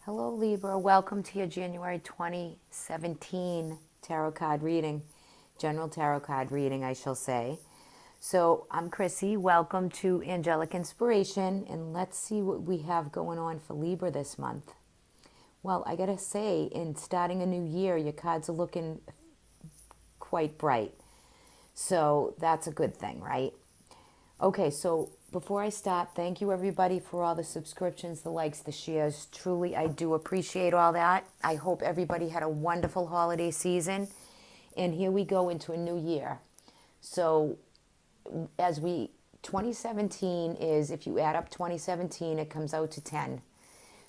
Hello, Libra. Welcome to your January 2017 tarot card reading, general tarot card reading, I shall say. So, I'm Chrissy. Welcome to Angelic Inspiration, and let's see what we have going on for Libra this month. Well, I gotta say, in starting a new year, your cards are looking quite bright. So, that's a good thing, right? Okay, so before I start, thank you everybody for all the subscriptions, the likes, the shares. Truly, I do appreciate all that. I hope everybody had a wonderful holiday season. And here we go into a new year. So, 2017 is, if you add up 2017, it comes out to 10.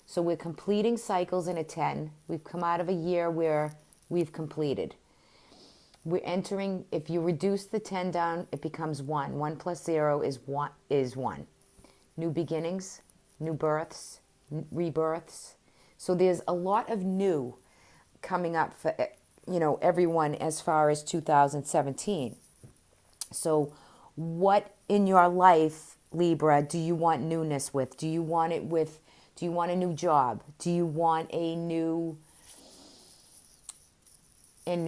So, we're completing cycles in a 10. We've come out of a year where we've completed. We're entering, if you reduce the 10 down, it becomes 1. 1 plus 0 is 1. New beginnings, new births, rebirths. So there's a lot of new coming up for everyone as far as 2017. So what in your life, Libra, do you want newness with? Do you want a new job? Do you want an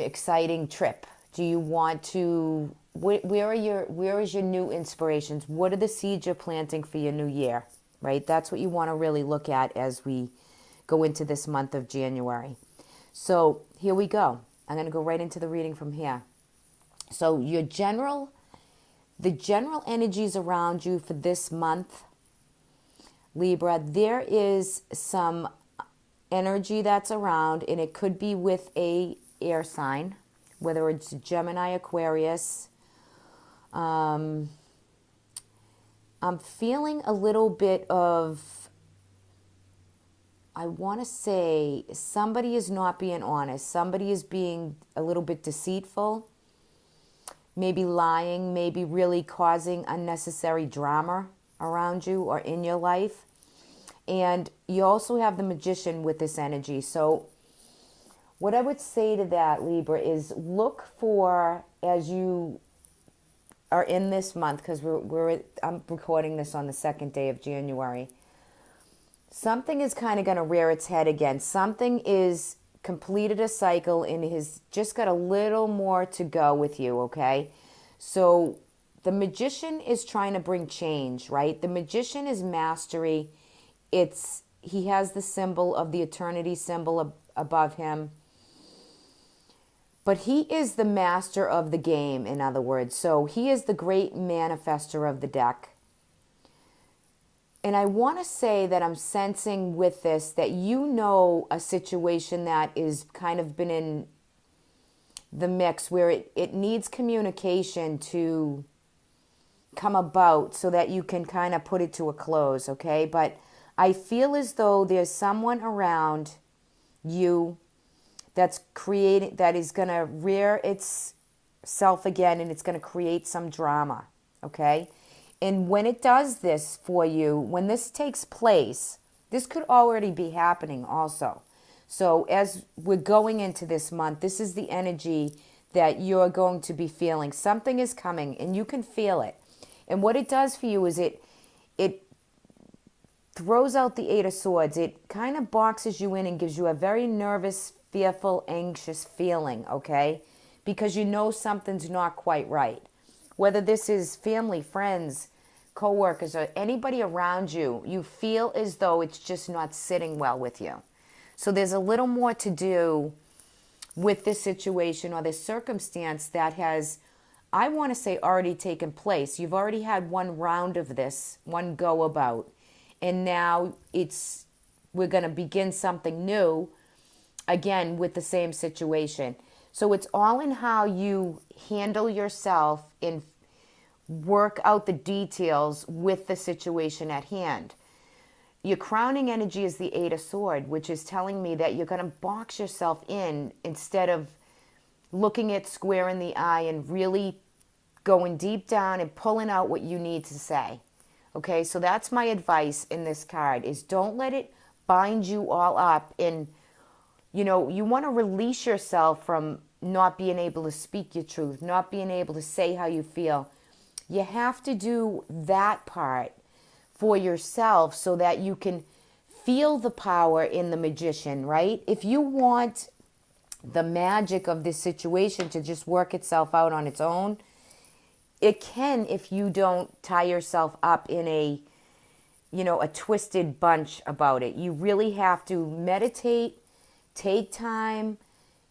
exciting trip? Do you want to, where is your new inspirations? What are the seeds you're planting for your new year, right? That's what you want to really look at as we go into this month of January. So here we go. I'm going to go right into the reading from here. So the general energies around you for this month, Libra, there is some energy that's around, and it could be with a air sign, whether it's Gemini, Aquarius. I'm feeling a little bit of, I want to say, somebody is not being honest. Somebody is being a little bit deceitful, maybe lying, maybe really causing unnecessary drama around you or in your life. And you also have the Magician with this energy. So what I would say to that, Libra, is look for, as you are in this month, because I'm recording this on the second day of January, something is kind of going to rear its head again. Something is completed a cycle and has just got a little more to go with you, okay? So the Magician is trying to bring change, right? The Magician is mastery. He has the symbol of the eternity symbol above him. But he is the master of the game, in other words. So he is the great manifester of the deck. And I want to say that I'm sensing with this that you know a situation that is kind of been in the mix where it needs communication to come about so that you can kind of put it to a close, okay? But I feel as though there's someone around you that is going to rear itself again, and it's going to create some drama, okay? And when it does this for you, when this takes place, this could already be happening also. So as we're going into this month, this is the energy that you're going to be feeling. Something is coming, and you can feel it. And what it does for you is it throws out the Eight of Swords. It kind of boxes you in and gives you a very nervous, fearful, anxious feeling, okay? Because you know something's not quite right. Whether this is family, friends, co-workers, or anybody around you, you feel as though it's just not sitting well with you. So there's a little more to do with this situation or this circumstance that has, I want to say, already taken place. You've already had one round of this, one go about, and now we're going to begin something new again with the same situation. So it's all in how you handle yourself and work out the details with the situation at hand. Your crowning energy is the Eight of Swords, which is telling me that you're going to box yourself in instead of looking it square in the eye and really going deep down and pulling out what you need to say. Okay, so that's my advice in this card, is don't let it bind you all up in, you want to release yourself from not being able to speak your truth, not being able to say how you feel. You have to do that part for yourself so that you can feel the power in the magician, right? If you want the magic of this situation to just work itself out on its own, it can if you don't tie yourself up in a twisted bunch about it. You really have to meditate, take time,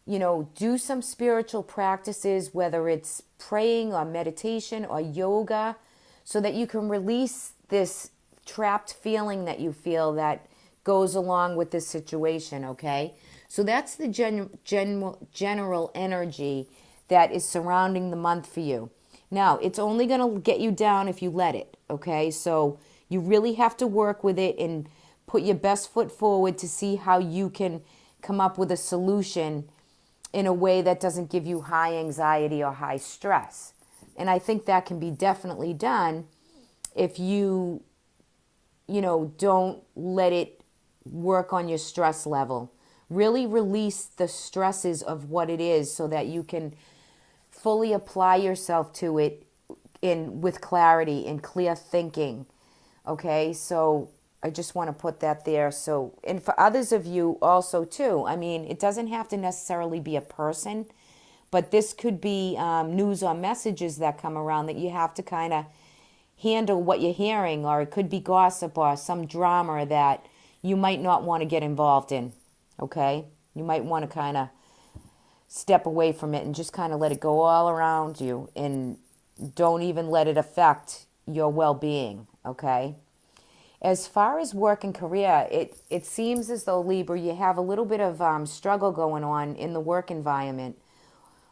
do some spiritual practices, whether it's praying or meditation or yoga, so that you can release this trapped feeling that you feel that goes along with this situation, okay? So that's the general energy that is surrounding the month for you. Now, it's only going to get you down if you let it, okay? So you really have to work with it and put your best foot forward to see how you can come up with a solution in a way that doesn't give you high anxiety or high stress. And I think that can be definitely done if you don't let it work on your stress level. Really release the stresses of what it is so that you can fully apply yourself to it with clarity and clear thinking. Okay, so I just want to put that there. So, and for others of you also too, I mean, it doesn't have to necessarily be a person, but this could be news or messages that come around that you have to kind of handle what you're hearing, or it could be gossip or some drama that you might not want to get involved in. Okay, you might want to kind of step away from it and just kind of let it go all around you and don't even let it affect your well-being, okay? As far as work and career, it seems as though, Libra, you have a little bit of struggle going on in the work environment,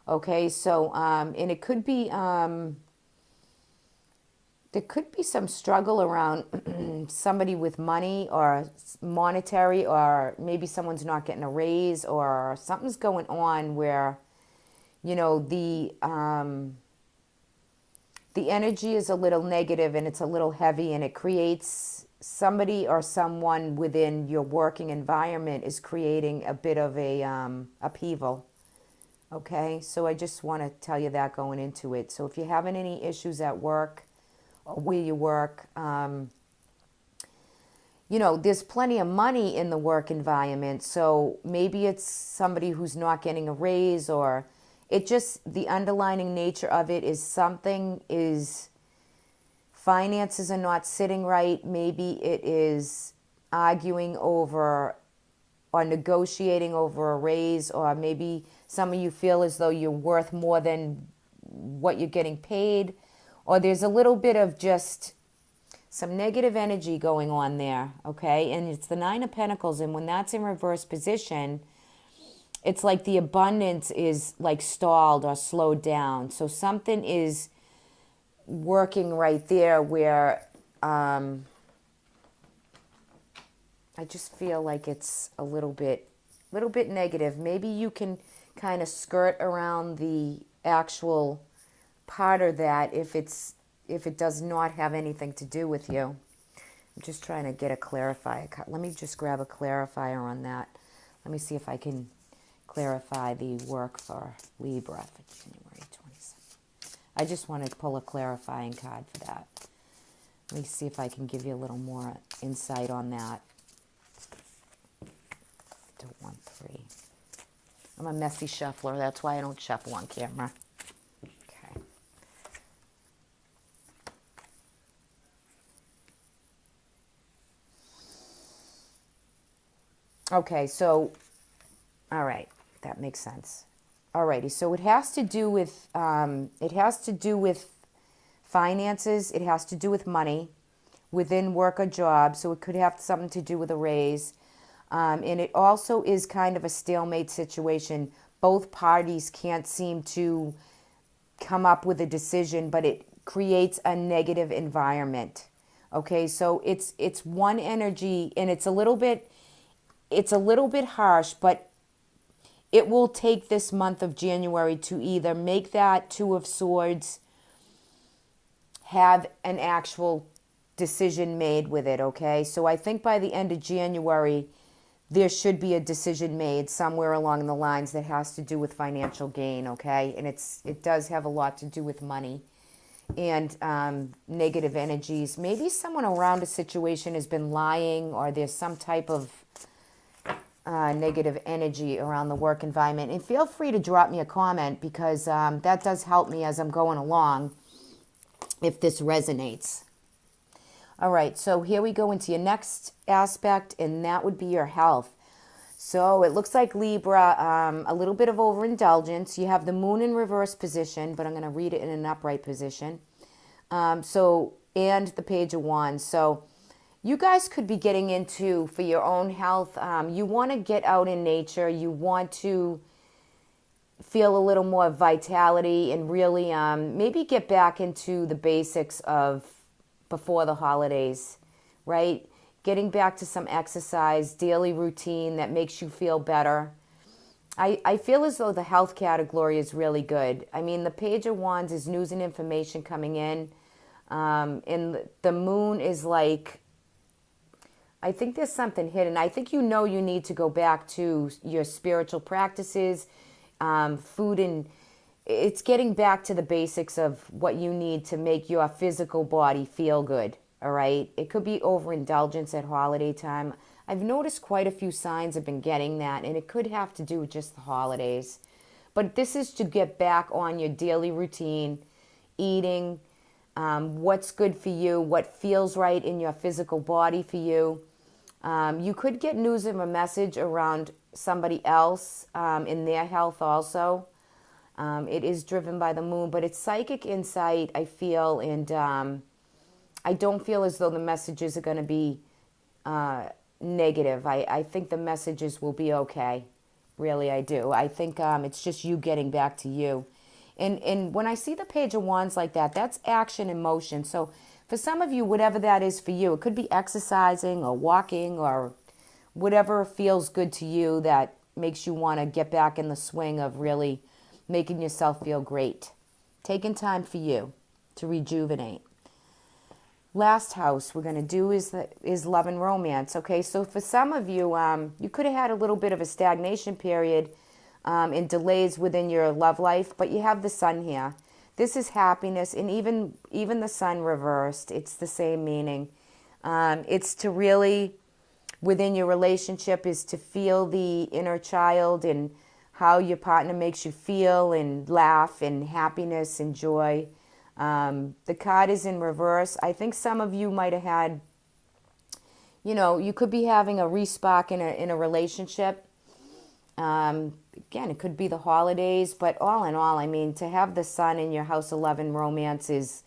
okay? So, and it could be, there could be some struggle around somebody with money or monetary, or maybe someone's not getting a raise, or something's going on where, the energy is a little negative and it's a little heavy, and it creates somebody or someone within your working environment is creating a bit of a upheaval. Okay, so I just want to tell you that going into it. So if you're having any issues at work, where you work, there's plenty of money in the work environment. So maybe it's somebody who's not getting a raise, or it just, the underlying nature of it is finances are not sitting right. Maybe it is arguing over or negotiating over a raise, or maybe some of you feel as though you're worth more than what you're getting paid. Or there's a little bit of just some negative energy going on there, okay? And it's the Nine of Pentacles, and when that's in reverse position, it's like the abundance is like stalled or slowed down. So something is working right there where I just feel like it's a little bit negative. Maybe you can kind of skirt around the actual part of that if it does not have anything to do with you. I'm just trying to get a clarifier. Let me just grab a clarifier on that. Let me see if I can clarify the work for Libra for January 27th. I just want to pull a clarifying card for that. Let me see if I can give you a little more insight on that. 213. I'm a messy shuffler. That's why I don't shuffle on camera. Okay, so, all right, that makes sense. Alrighty, so it has to do with finances. It has to do with money within work or job. So it could have something to do with a raise, and it also is kind of a stalemate situation. Both parties can't seem to come up with a decision, but it creates a negative environment. Okay, so it's one energy, and it's a little bit harsh, but it will take this month of January to either make that Two of Swords have an actual decision made with it, okay? So I think by the end of January, there should be a decision made somewhere along the lines that has to do with financial gain, okay? And it does have a lot to do with money. and negative energies. Maybe someone around a situation has been lying, or there's some type of negative energy around the work environment. And feel free to drop me a comment, because that does help me as I'm going along if this resonates. All right, so here we go into your next aspect, and that would be your health. So it looks like Libra, a little bit of overindulgence. You have the moon in reverse position, but I'm going to read it in an upright position. And the page of wands. So you guys could be getting into, for your own health, you want to get out in nature. You want to feel a little more vitality and really maybe get back into the basics of before the holidays, right? Getting back to some exercise, daily routine that makes you feel better. I feel as though the health category is really good. I mean, the page of wands is news and information coming in. And the moon is like, I think there's something hidden. I think you need to go back to your spiritual practices, food, and it's getting back to the basics of what you need to make your physical body feel good, all right? It could be overindulgence at holiday time. I've noticed quite a few signs have been getting that, and it could have to do with just the holidays. But this is to get back on your daily routine, eating, what's good for you, what feels right in your physical body for you. You could get news of a message around somebody else in their health also. It is driven by the moon, but it's psychic insight, I feel, and I don't feel as though the messages are going to be negative. I think the messages will be okay. Really, I do. I think it's just you getting back to you. And when I see the page of wands like that, that's action and motion. So for some of you, whatever that is for you, it could be exercising or walking or whatever feels good to you that makes you want to get back in the swing of really making yourself feel great. Taking time for you to rejuvenate. Last house we're going to do is love and romance. Okay, so for some of you, you could have had a little bit of a stagnation period and delays within your love life, but you have the sun here. This is happiness, and even the sun reversed, it's the same meaning. It's to really, within your relationship, is to feel the inner child and how your partner makes you feel, and laugh and happiness and joy. The card is in reverse. I think some of you might have had, you could be having a respark in a relationship. Again, it could be the holidays, but all in all, I mean, to have the sun in your house 11 romance is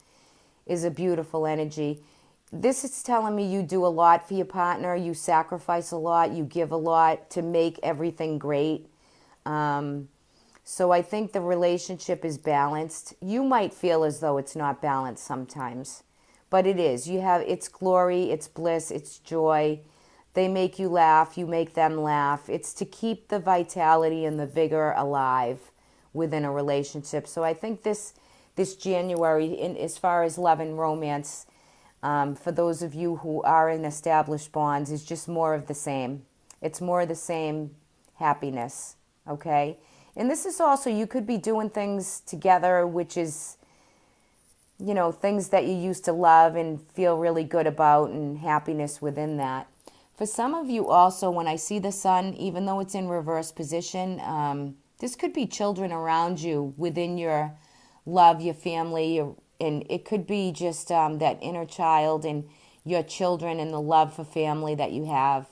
a beautiful energy. This is telling me you do a lot for your partner. You sacrifice a lot. You give a lot to make everything great. So I think the relationship is balanced. You might feel as though it's not balanced sometimes, but it is. It's glory, it's bliss, it's joy. They make you laugh, you make them laugh. It's to keep the vitality and the vigor alive within a relationship. So I think this January, as far as love and romance, for those of you who are in established bonds, is just more of the same. It's more of the same happiness, okay? And this is also, you could be doing things together, which is, things that you used to love and feel really good about, and happiness within that. For some of you also, when I see the sun, even though it's in reverse position, this could be children around you within your love, your family, and it could be just that inner child and your children and the love for family that you have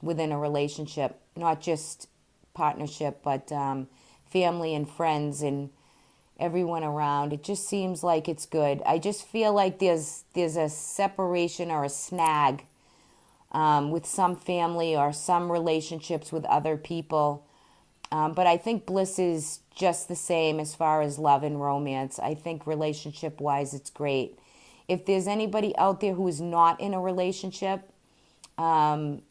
within a relationship, not just partnership, but family and friends and everyone around. It just seems like it's good. I just feel like there's a separation or a snag with some family or some relationships with other people. But I think bliss is just the same as far as love and romance. I think relationship-wise, it's great. If there's anybody out there who is not in a relationship and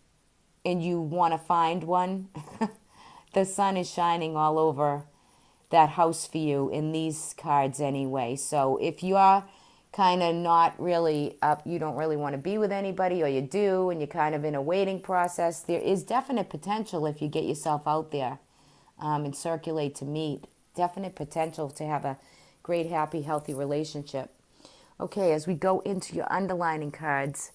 you want to find one, the sun is shining all over that house for you in these cards anyway. So if you are kind of not really up, you don't really want to be with anybody, or you do, and you're kind of in a waiting process, there is definite potential if you get yourself out there and circulate to meet. Definite potential to have a great, happy, healthy relationship. Okay, as we go into your underlining cards,